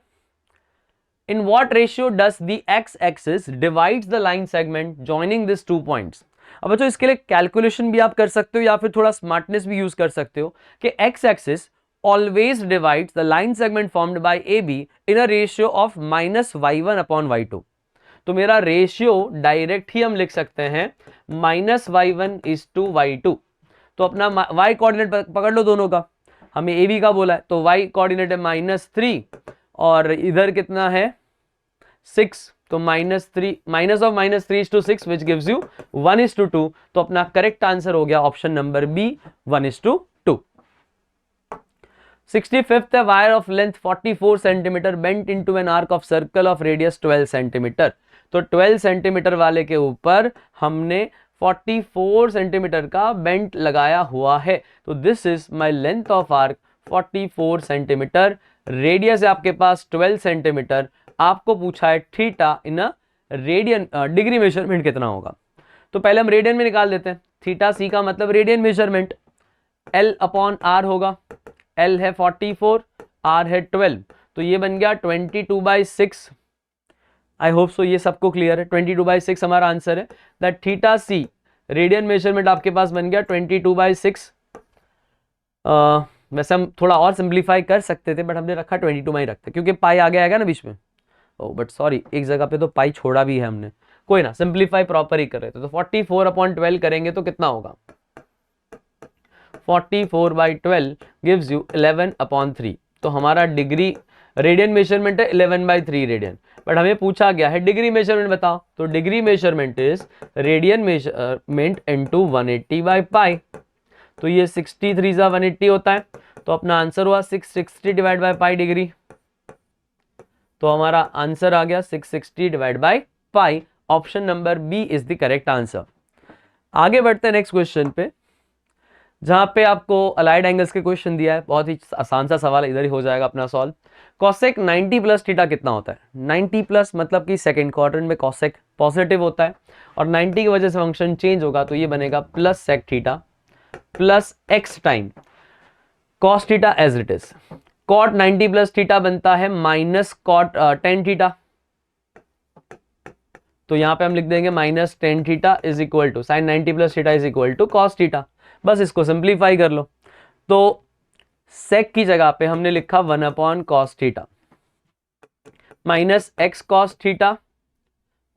in what ratio does the x axis divides the line segment joining this 2 points. अब बच्चों इसके लिए कैलकुलेशन भी आप कर सकते हो या फिर थोड़ा स्मार्टनेस भी यूज कर सकते हो कि x axis always divides the line segment formed by AB in a ratio of -y1/y2। तो मेरा रेशियो डायरेक्ट ही हम लिख सकते हैं -y1:y2। तो अपना y कोऑर्डिनेट पकड़ लो दोनों का, हमें AB का बोला है तो y कोऑर्डिनेट है -3 और इधर कितना है 6, तो -3 -3:6 विच गिव्स यू 1:2। तो अपना करेक्ट आंसर हो गया ऑप्शन नंबर बी 1:2। 65th है wire of length 44 centimetre bent into an arc of circle of radius 12 centimetre. तो 12 सेंटीमीटर वाले के ऊपर हमने 44 सेंटीमीटर का बेंट लगाया हुआ है। तो this is my length of arc 44 centimetre, radius है आपके पास 12 सेंटीमीटर, आपको पूछा है theta in a radian, degree measurement कितना होगा। तो पहले हम रेडियन में निकाल देते हैं। थीटा सी का मतलब रेडियन मेजरमेंट, L/R होगा, L है 44, R है 12, तो ये बन गया 22/6। आई होप सो ये सबको क्लियर है। 22/6 हमारा आंसर है। That theta C radian measurement आपके पास बन गया 22/6। वैसे हम थोड़ा और सिंप्लीफाई कर सकते थे बट हमने रखा 22 में ही रखते क्योंकि पाई आगे आएगा ना बीच में। ओ बट सॉरी, एक जगह पे तो पाई छोड़ा भी है हमने, कोई ना, सिंप्लीफाई प्रॉपर ही कर रहे थे। तो 44/12 करेंगे तो कितना होगा, 44/12 गिव्स यू 11/3। तो हमारा डिग्री रेडियन मेजरमेंट है 11/3 रेडियन, बट हमें पूछा गया है डिग्री मेजरमेंट बताओ। तो degree measurement is radian measurement into 180/पाई। तो ये 63 180 होता है, तो अपना आंसर हुआ 660 डिवाइड बाय पाई डिग्री। तो हमारा आंसर आ गया 660 divide by pi. Option number B is the correct answer. आगे बढ़ते हैं नेक्स्ट क्वेश्चन पे, जहां पे आपको अलाइड एंगल्स के क्वेश्चन दिया है। बहुत ही आसान सा सवाल, इधर ही हो जाएगा अपना सॉल्व। कॉसेक 90 प्लस थीटा कितना होता है। 90 प्लस मतलब कि सेकंड क्वाड्रेंट में कॉसेक पॉजिटिव होता है और 90 की वजह से फंक्शन चेंज होगा, तो ये बनेगा plus sec theta plus x time cos theta as it is. Cot 90 plus theta बनता है माइनस कॉट 10 थीटा, तो यहां पे हम लिख देंगे -10 theta is equal to sign 90 plus theta is equal to cos theta. बस इसको सिंप्लीफाई कर लो। तो सेक की जगह पे हमने लिखा 1/cos theta minus x cos theta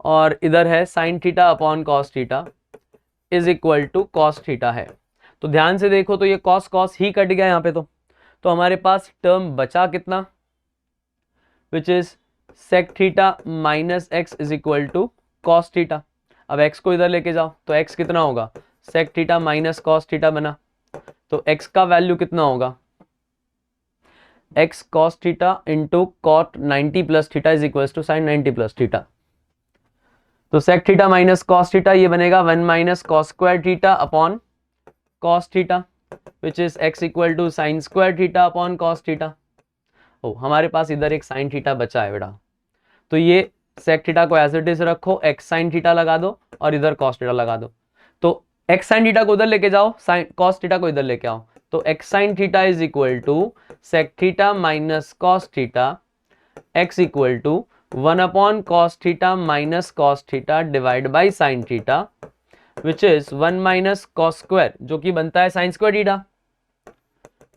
और इधर है sin theta upon cos theta is equal to cos theta है। तो ध्यान से देखो तो ये कॉस कॉस ही कट गया यहाँ पे। तो हमारे पास टर्म बचा कितना, which is sec theta minus X is equal to cos theta. अब एक्स को इधर लेके जाओ तो एक्स कितना होगा, sec theta minus cos theta बना, तो एक्स का वैल्यू कितना होगा, X cos theta into cot 90 plus theta is equal to sign 90 plus theta. तो sec theta minus cos theta ये बनेगा 1 minus cos square theta upon cos theta which is x equal to sine square theta upon cos theta. ओ हमारे पास इधर एक sine theta बचा है बेटा, तो ये सेक थीटा को एज इट इज रखो, एक्स साइन थीटा लगा दो और इधर कॉस थीटा लगा दो। तो एक्स साइन थीटा को उधर लेके जाओ, साइन कॉस थीटा को इधर लेके आओ, तो x sin theta is equal to sec theta minus cos theta x equal to 1/cos theta minus cos theta divide by sin theta which is 1 minus cos square जो कि बनता है sin square theta.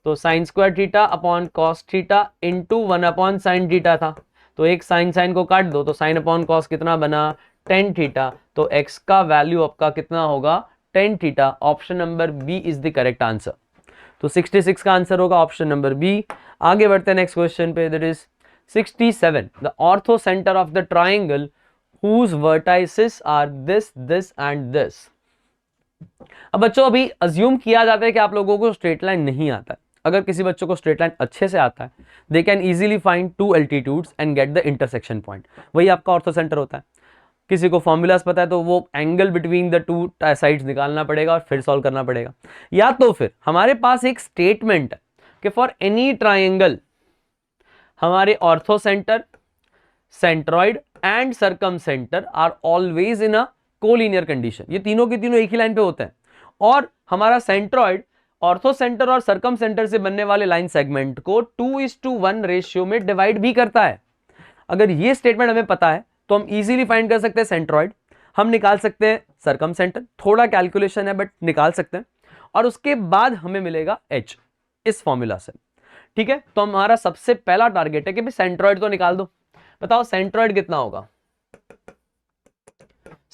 तो sin square theta upon cos theta into 1/sin theta था, तो एक sign sign को काट दो तो साइन अपॉन कॉस कितना बना, tan थीटा। तो x का वैल्यू आपका कितना होगा, tan theta. Option number B is the correct answer. तो 66 का आंसर होगा ऑप्शन नंबर बी। आगे बढ़ते हैं नेक्स्ट क्वेश्चन पे, that is 67 the ortho centre of the triangle whose vertices are this and this। अब बच्चों अभी अज्यूम किया जाता है कि आप लोगों को स्ट्रेट लाइन नहीं आता है। अगर किसी बच्चों को स्ट्रेट लाइन अच्छे से आता है, they can easily find to altitudes and get the intersection point, वही आपका ऑर्थो सेंटर होता है। किसी को फॉर्मूलाज पता है तो वो angle between the two sides निकालना पड़ेगा और फिर सॉल्व करना पड़ेगा। या तो फिर हमारे पास एक स्टेटमेंट है कि फॉर एनी ट्राइंगल हमारे orthocentre, centroid and circumcentre are always in a collinear condition. ये तीनों के तीनों एक ही लाइन पे होते हैं और हमारा सेंट्रॉइड ऑर्थो सेंटर और सर्कम सेंटर से बनने वाले लाइन सेगमेंट को 2:1 रेशियो में डिवाइड भी करता है। अगर ये स्टेटमेंट हमें पता है तो हम इजीली फाइंड कर सकते हैं सेंट्रॉइड, हम निकाल सकते हैं सर्कम सेंटर, थोड़ा कैलकुलेशन है बट निकाल सकते हैं, और उसके बाद हमें मिलेगा h इस फॉर्मूला से। ठीक है, तो हमारा सबसे पहला टारगेट है कि भाई सेंट्रॉइड तो निकाल दो। बताओ सेंट्रॉइड कितना होगा?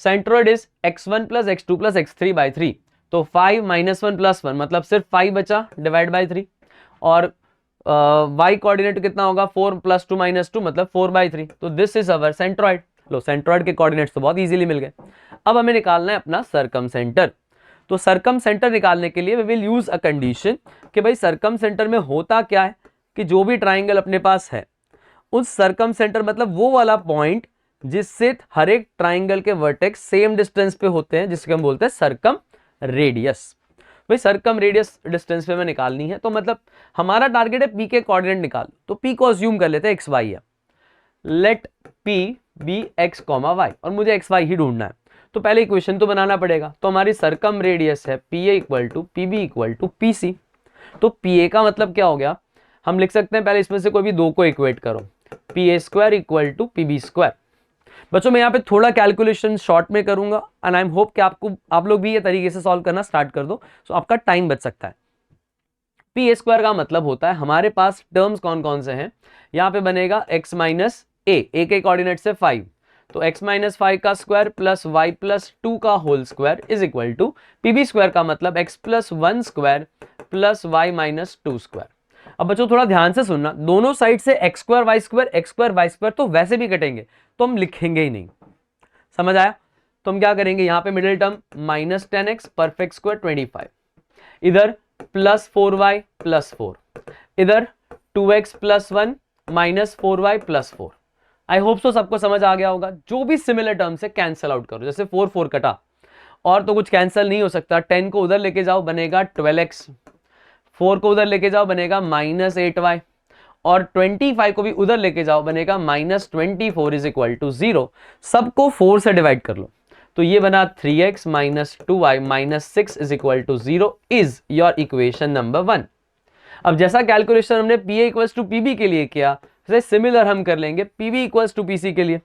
Centroid is x1 plus x2 plus x3 by 3, तो 5 माइनस 1 प्लस 1 मतलब सिर्फ 5 बचा, डिवाइड बाई 3। और y कोऑर्डिनेट कितना होगा? 4 प्लस 2 माइनस 2 मतलब 4 बाई 3, तो this is our centroid. Low, centroid के कोऑर्डिनेट्स तो बहुत इजीली मिल गए। अब हमें निकालना है अपना सरकम सेंटर। तो सरकम सेंटर निकालने के लिए we will use a condition कि भाई सरकम सेंटर में होता क्या है कि जो भी ट्राइंगल अपने पास है उस सरकम सेंटर मतलब वो वाला पॉइंट जिससे हर एक ट्राइंगल के वर्टेक्स सेम डिस्टेंस पे होते हैं, जिसके हम बोलते हैं सरकम रेडियस। भाई सरकम रेडियस डिस्टेंस पे हमें निकालनी है, तो मतलब हमारा टारगेट है पी के कोऑर्डिनेट निकाल। तो पी को अज्यूम कर लेते हैं एक्स वाई है। Let P be x comma y, और मुझे एक्स वाई ही ढूंढना है। तो पहले इक्वेशन तो बनाना पड़ेगा। तो हमारी सरकम रेडियस है P A equal to P B equal to P C. तो पी ए का मतलब क्या हो गया? हम लिख सकते हैं, पहले इसमें से कोई भी दो को इक्वेट करो, P A square equal to P B square. बच्चों मैं यहाँ पे थोड़ा कैलकुलेशन शॉर्ट में करूंगा एंड आई एम होप कि आप लोग भी ये तरीके से सॉल्व करना स्टार्ट कर दो, तो आपका टाइम बच सकता है। पी ए स्क्वायर का मतलब होता है हमारे पास टर्म्स कौन कौन से हैं। यहाँ पे बनेगा x माइनस ए के कोऑर्डिनेट से 5, तो x माइनस 5 का स्क्वायर प्लस y प्लस 2 का whole square is equal to P B square का मतलब x plus 1 square plus y minus 2 square. अब बच्चों थोड़ा ध्यान से सुनना, दोनों साइड से x स्क्वायर वाई स्क्वायर तो वैसे भी कटेंगे, तो हम लिखेंगे ही नहीं। समझ आया? तो हम क्या करेंगे, यहाँ पे middle term minus 10x perfect square 25, इधर प्लस 4y प्लस 4, इधर 2x plus 1 minus 4y plus 4। आई होप सो सबको समझ आ गया होगा। जो भी सिमिलर टर्म से कैंसिल आउट करो, जैसे 4 4 कटा और तो कुछ कैंसिल नहीं हो सकता। 10 को उधर लेके जाओ बनेगा 12x, 4 को उधर लेके जाओ बनेगा माइनस 8y, और 25 को भी उधर लेके जाओ बनेगा माइनस 24 इज इक्वल टू 0। सबको 4 से डिवाइड कर लो, तो ये बना 3x minus 2y minus 6 is equal to 0 is your equation number 1। अब जैसा कैलकुलेशन हमने P A equals to PB के लिए किया, वैसे सिमिलर हम कर लेंगे पीबी इक्वल्स टू पीसी के लिए।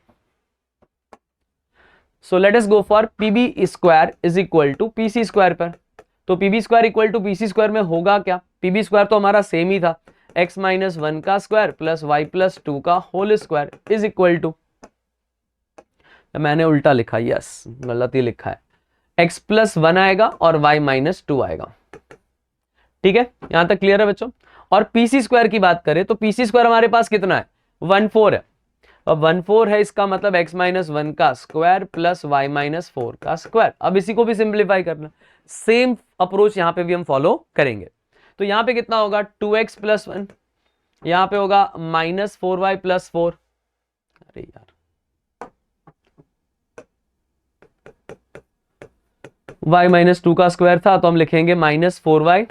So let us go for PB square is equal to PC square पर। तो PB square equal to PC square में होगा क्या? पीबी स्क्वायर तो हमारा सेम ही था, x माइनस 1 का स्क्वायर प्लस y प्लस 2 का whole square is equal to, मैंने उल्टा लिखा, यस गलत ही लिखा है, x प्लस 1 आएगा और y माइनस 2 आएगा। ठीक है, यहां तक क्लियर है बच्चों? और पीसी स्क्वायर की बात करें तो पीसी स्क्वायर हमारे पास कितना है? 1/4 है। अब 1/4 है, इसका मतलब x माइनस 1 का स्क्वायर प्लस y माइनस 4 का स्क्वायर। अब इसी को भी सिंप्लीफाई करना, सेम अप्रोच यहां पे भी हम फॉलो करेंगे। तो यहां पे कितना होगा? 2x प्लस 1, यहां पे होगा माइनस 4y प्लस 4। अरे यार, y माइनस 2 का स्क्वायर था तो हम लिखेंगे minus 4y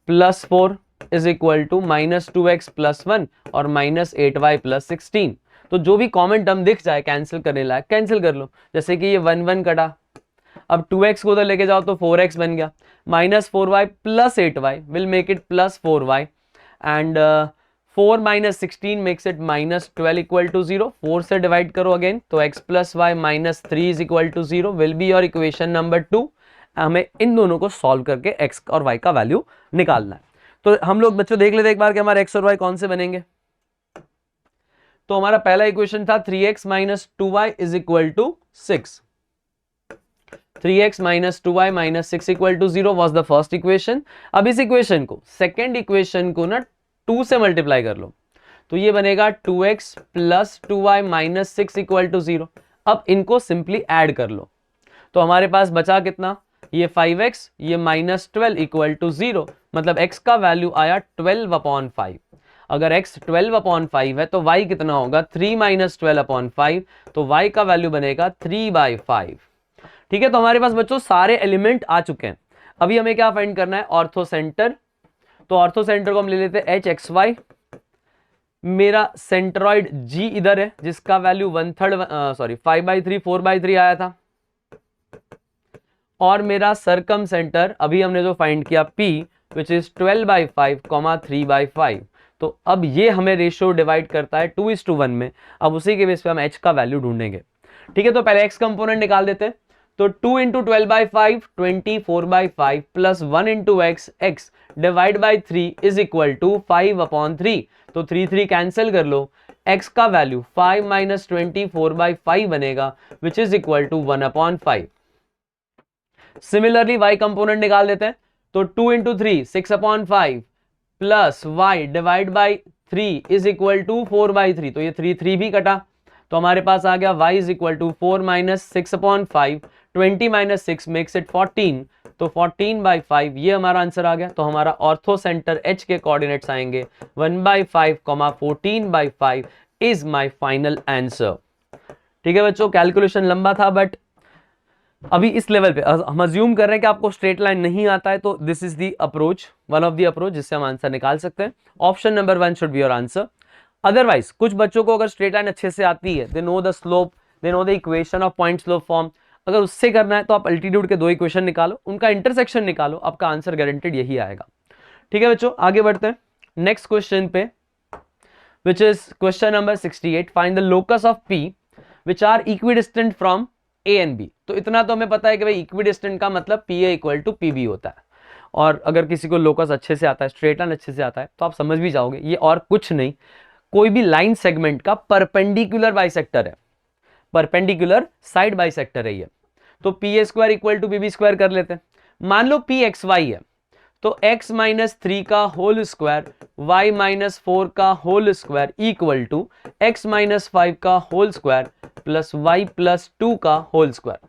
plus 4 is equal to minus 2x plus 1 और माइनस 8y प्लस 16। तो जो भी कॉमन टर्म दिख जाए कैंसिल करने लायक कैंसिल कर लो, जैसे कि ये 1 1 कटा, अब 2x को उधर लेके जाओ तो 4x बन गया, minus 4y plus 8y will make it plus 4y and 4 minus 16 makes it minus 12 equal to 0। 4 से डिवाइड करो अगेन, तो x plus y minus 3 is equal to 0 will be your equation number 2। हमें इन दोनों को solve करके x और y का value निकालना है। तो हम लोग बच्चों देख लेते एक बार कि हमारे x और y कौन से बनेंगे। तो हमारा पहला इक्वेशन था 3x minus 2y is equal to 6। 3x minus 2y minus 6 equal to 0 was the first equation. अब इस इक्वेशन को सेकेंड इक्वेशन को ना 2 से मल्टीप्लाई कर लो, तो ये बनेगा 2x plus 2y minus 6 equal to 0। अब इनको सिंपली ऐड कर लो, तो हमारे पास बचा कितना? ये 5x, ये माइनस 12 इक्वल टू 0, मतलब x का वैल्यू आया 12/5। अगर x 12/5 है तो y कितना होगा? 3 माइनस 12/5, तो y का वैल्यू बनेगा 3/5। ठीक है, तो हमारे पास बच्चों सारे एलिमेंट आ चुके हैं। अभी हमें क्या फाइंड करना है? Ortho centre. तो ऑर्थो सेंटर को हम ले लेते हैं hxy। मेरा सेंट्रॉइड g इधर है जिसका वैल्यू 5/3 4/3 आया था, और मेरा सरकम सेंटर अभी हमने जो फाइंड किया p विच इज 12/5 3/5। तो अब ये हमें रेशियो डिवाइड करता है 2:1 में। अब उसी के बेस पे हम h का वैल्यू ढूंढेंगे। ठीक है, तो पहले x कंपोनेंट निकाल देते हैं। तो 2 into 12/5 24/5 plus 1 into x x divide by 3 is equal to 5/3। तो 3 कैंसिल कर लो, x का वैल्यू 5 माइनस 24/5 बनेगा which is equal to 1/5। Similarly y component निकाल देते हैं, तो 2 into 3 6/5 plus y divide by 3 is equal to 4/3। तो ये 3 भी कटा, तो हमारे पास आ गया y is equal to 4 minus 6/5, 20 minus 6 makes it 14, तो 14/5 ये हमारा आंसर आ गया। तो हमारा ऑर्थो सेंटर h के कोऑर्डिनेट्स आएंगे 1/5, 14/5 इज माय फाइनल आंसर। ठीक है बच्चों, कैलकुलेशन लंबा था बट अभी इस लेवल पे हम अज्यूम कर रहे हैं कि आपको स्ट्रेट लाइन नहीं आता है, तो this is the approach, one of the approach जिससे हम आंसर निकाल सकते हैं। Option number 1 should be your answer. Otherwise कुछ बच्चों को अगर स्ट्रेट लाइन अच्छे से आती है, they know the slope, they know the equation of point slope form, अगर उससे करना है तो आप अल्टीट्यूड के 2 इक्वेशन निकालो, उनका इंटरसेक्शन निकालो, आपका आंसर गारंटेड यही आएगा। ठीक है बच्चों, आगे बढ़ते हैं नेक्स्ट क्वेश्चन पे, which is question number 68। Find the locus of P which are equidistant from A and B। तो इतना तो हमें पता है कि भाई इक्विडिस्टेंट का मतलब PA इक्वल टू PB होता है, और अगर किसी को लोकस अच्छे से आता है, स्ट्रेट लाइन अच्छे से आता है, तो आप समझ भी जाओगे ये और कुछ नहीं, कोई भी लाइन सेगमेंट का परपेंडिकुलर बाइसेक्टर है, परपेंडिकुलर साइड बाइसेक्टर है ये। तो PA square equal to PB square कर लेते हैं। मान लो PXY है, तो x माइनस 3 का होल स्क्वायर, y माइनस 4 का whole square equal to x minus 5 का whole square plus y plus 2 का whole square.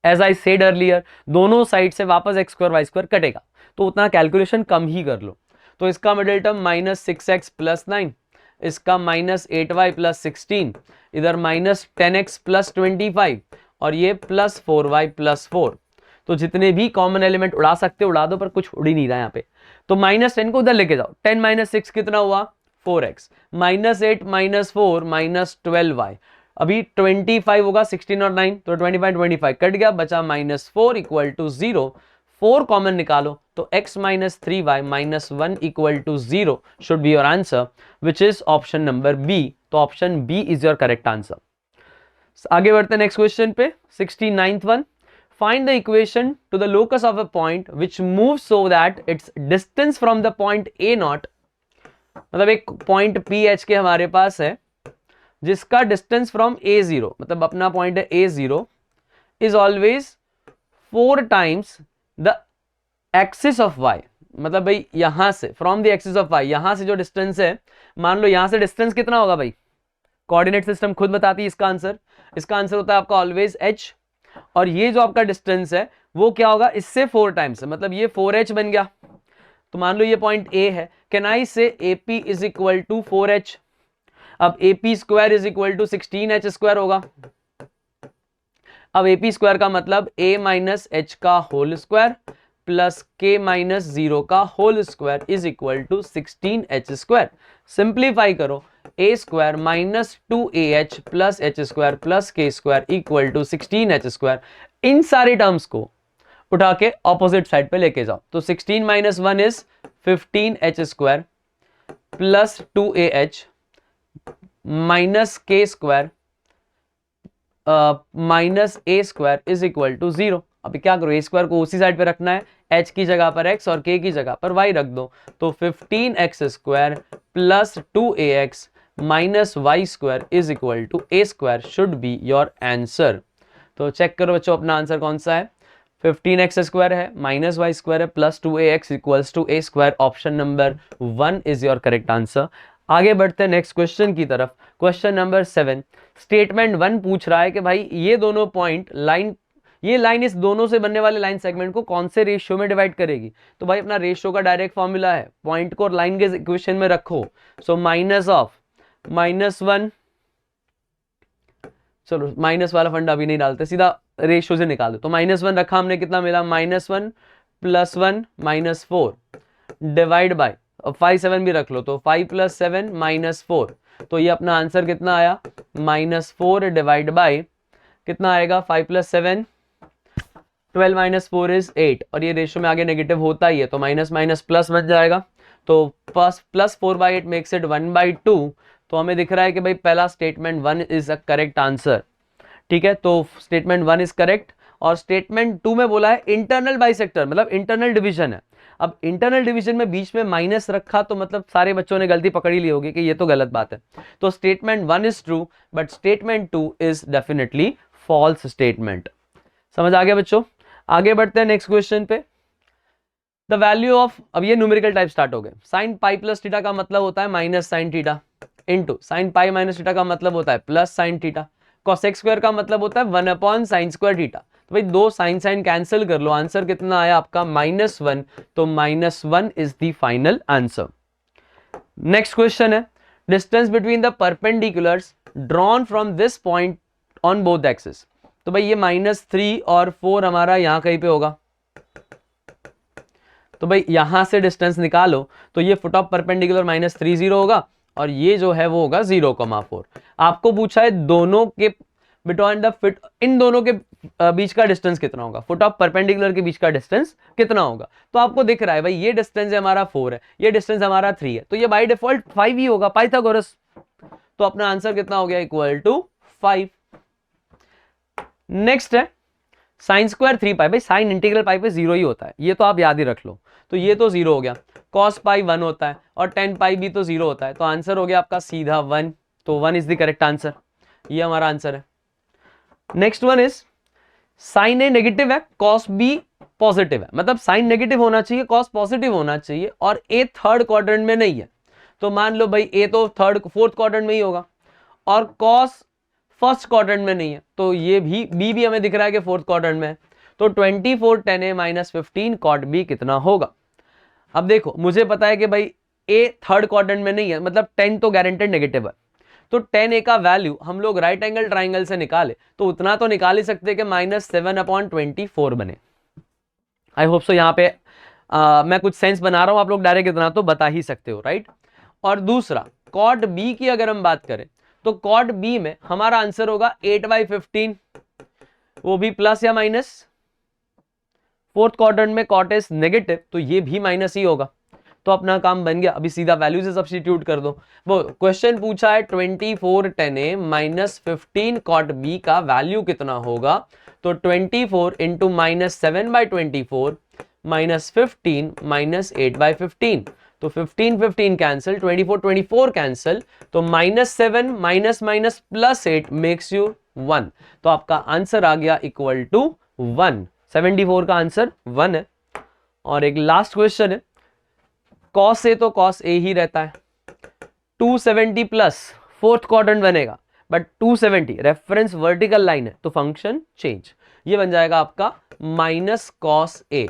As I said earlier, दोनों साइड से वापस x स्क्वायर y स्क्वायर कटेगा, तो उतना कैलकुलेशन कम ही कर लो। तो इसका middle term minus 6x plus 9, इसका माइनस 8y प्लस 16, इधर माइनस 10x प्लस 25, और ये प्लस 4y प्लस 4। तो जितने भी कॉमन एलिमेंट उड़ा सकते उड़ा दो, पर कुछ उड़ ही नहीं रहा यहाँ पे। तो माइनस 10 को उधर लेके जाओ, 10 माइनस 6 कितना हुआ 4x, minus 8 minus 4 minus 12y, अभी 25 होगा 16 और 9, तो 25 कट गया, बचा माइनस 4 इक्वल टू 0। 4 कॉमन निकालो, तो x minus 3y minus 1 equal to 0 should be your answer, which is option number B. तो option B is your correct answer. आगे बढ़ते हैं नेक्स्ट क्वेश्चन पे, 69th one. Find the equation to the locus of a point which moves so that its distance from the point A naught, मतलब एक point PH के हमारे पास है जिसका डिस्टेंस फ्रॉम A0, मतलब अपना पॉइंट है A0, is always 4 times the axis of Y। मतलब भाई यहां से from the axis of Y, यहां से जो डिस्टेंस है, मान लो यहां से डिस्टेंस कितना होगा भाई, कोऑर्डिनेट सिस्टम खुद बताती है इसका आंसर। इसका आंसर होता है आपका ऑलवेज h, और ये जो आपका डिस्टेंस है वो क्या होगा, इससे 4 टाइम्स है, मतलब ये 4h बन गया। तो मान लो ये पॉइंट A है, can I say AP is equal to 4h। अब AP square is equal to 16h square होगा। अब AP स्क्वायर का मतलब A माइनस h का whole square plus K minus 0 का whole square is equal to 16h square. Simplify करो, a square minus 2ah plus h square plus k square equal to 16h square. इन सारे terms को उठा के opposite side पे लेके जाओ, तो 16 minus 1 is 15h square plus 2ah minus k square minus a square is equal to 0। अभी क्या करो, a स्क्वायर को उसी साइड पे रखना है, h की जगह पर x और k की जगह पर y रख दो, तो 15x स्क्वायर plus 2ax minus y square is equal to a square should be your answer. तो चेक करो बच्चों अपना आंसर कौन सा है, 15x स्क्वायर है माइनस वाई स्क्वायर है plus 2ax equals to a square. Option number 1 is your correct answer. आगे बढ़ते हैं नेक्स्ट क्वेश्चन की तरफ। क्वेश्चन नंबर 7, स्टेटमेंट 1 पूछ रहा है कि भाई ये दोनों पॉइंट लाइन, ये लाइन इस दोनों से बनने वाले लाइन सेगमेंट को कौन से रेशियो में डिवाइड करेगी। तो भाई अपना रेशियो का डायरेक्ट फॉर्मूला है, पॉइंट को लाइन के इक्वेशन में रखो, सो माइनस ऑफ -1, चलो माइनस वाला फंडा अभी नहीं डालते, सीधा रेशियो से निकाल दो। तो -1 रखा हमने, कितना मिला -1 + 1 -4 डिवाइड बाय 5 7 भी रख लो, तो 5 + 7 -4। तो ये अपना आंसर कितना आया, -4 डिवाइड बाय कितना आएगा 5 + 7 12 - 4 इज 8, और ये रेशियो में आगे नेगेटिव होता ही है, तो माइनस माइनस प्लस बन जाएगा, तो प्लस 4/8 मेक्स इट 1/2। तो हमें दिख रहा है कि भाई पहला statement 1 is a correct answer. ठीक है, तो स्टेटमेंट 1 इज करेक्ट। और स्टेटमेंट 2 में बोला है इंटरनल बाइसेक्टर, मतलब इंटरनल डिवीजन है। अब इंटरनल डिवीजन में बीच में माइनस रखा तो मतलब सारे बच्चों ने गलती पकड़ ली होगी कि ये तो गलत बात है। तो statement 1 is true but statement 2 is definitely false statement. समझ आ गया बच्चों? आगे बढ़ते हैं नेक्स्ट क्वेश्चन पे। द वैल्यू ऑफ, अब ये न्यूमेरिकल टाइप स्टार्ट हो गए। साइन पाई प्लस थीटा का मतलब होता है minus sine theta, into sine pi minus theta का मतलब होता है plus sine theta, cosec square का मतलब होता है 1 साइन स्क्वायर थीटा। तो भाई दो साइन साइन कैंसिल कर लो, आंसर कितना आया आपका -1, तो -1 is the final answer. Next question है, distance between the perpendiculars drawn from this point on both axis. तो भाई ये -3 और 4 हमारा यहां कहीं पे होगा, तो भाई यहां से डिस्टेंस निकालो तो ये फुट ऑफ परपेंडिकुलर -3 0 होगा और ये जो है वो होगा 0,4। आपको पूछा है दोनों के बिटवीन द फिट, इन दोनों के बीच का डिस्टेंस कितना होगा, फुट ऑफ परपेंडिकुलर के बीच का डिस्टेंस कितना होगा। तो आपको दिख रहा है भाई ये डिस्टेंस हमारा 4 है, ये डिस्टेंस हमारा 3 है, तो ये बाय डिफॉल्ट 5 ही होगा, पाइथागोरस। तो अपना आंसर कितना हो गया, इक्वल टू 5। नेक्स्ट है साइन स्क्वायर 3 पाई, भाई साइन इंटीग्रल पाई पे 0 ही होता है, ये तो आप याद ही रख लो। तो ये तो 0 हो गया, कॉस पाई 1 होता है और tan पाई भी तो 0 होता है, तो आंसर हो गया आपका सीधा 1। तो 1 इज द करेक्ट आंसर, ये हमारा आंसर है। Next one is sine A negative है, कॉस बी पॉजिटिव है, मतलब साइन नेगेटिव होना चाहिए, कॉस पॉजिटिव होना चाहिए, और ए थर्ड क्वाड्रेंट में नहीं है। तो मान लो भाई ए तो फोर्थ क्वाड्रेंट में ही होगा और कॉस फर्स्ट क्वाड्रेंट में नहीं है, तो ये भी बी भी हमें दिख रहा है कि फोर्थ क्वाड्रेंट में है। तो 24 tan a - 15 cot b कितना होगा। अब देखो मुझे पता है कि भाई ए थर्ड क्वाड्रेंट में नहीं है, मतलब 10 तो गारंटेड नेगेटिव है, तो tan a का वैल्यू हम लोग राइट एंगल ट्राइंगल से निकाले तो उतना तो निकाल ही सकते हैं कि -7/24 बने। आई होप सो यहाँ पे मैं कुछ सेंस बना रहा हूं, आप लोग डायरेक्ट इतना तो बता ही सकते हो, राइट। और दूसरा कॉट बी की अगर हम बात करें तो कॉट बी में हमारा आंसर होगा 8/15, वो भी प्लस या माइनस, फोर्थ क्वाड्रेंट में कॉट इज नेगेटिव तो ये भी माइनस ही होगा। तो अपना काम बन गया, अभी सीधा वैल्यू से सब्स्टिट्यूट कर दो। वो क्वेश्चन पूछा है 24 tan a - 15 cot b का वैल्यू कितना होगा, तो 24 इंटू -7/24 -15 -8/15, तो 15 कैंसिल, 24 कैंसिल, तो -7 माइनस +8 मेक्स यू 1। तो आपका आंसर आ गया इक्वल टू 1। 74 का आंसर 1 है। और एक लास्ट क्वेश्चन है, कॉस ए तो कॉस ए ही रहता है, 270 प्लस फोर्थ क्वाड्रेंट बनेगा, बट 270 रेफरेंस वर्टिकल लाइन है तो फंक्शन चेंज, ये बन जाएगा आपका minus cos A.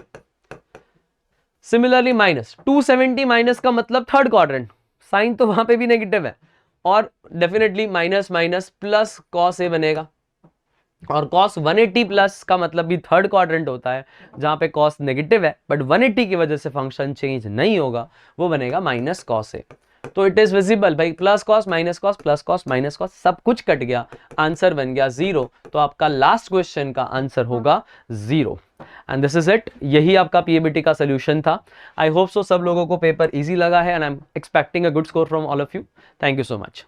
Similarly minus 270 minus का मतलब थर्ड क्वाड्रेंट, साइन तो वहां पे भी नेगेटिव है, और definitely minus minus plus cos A बनेगा, और कॉस 180 प्लस का मतलब भी थर्ड क्वाड्रेंट होता है जहां पे कॉस नेगेटिव है बट 180 की वजह से फंक्शन चेंज नहीं होगा, वो बनेगा माइनस कॉस ए। तो इट इज विजिबल भाई, plus cos minus cos plus cos minus cos सब कुछ कट गया, आंसर बन गया 0। तो आपका लास्ट क्वेश्चन का आंसर होगा 0। एंड दिस इज इट, यही आपका पीएबीटी का सोल्यूशन था। आई होप सो सब लोगों को पेपर इजी लगा है and I am expecting a good score from all of you. Thank you so much.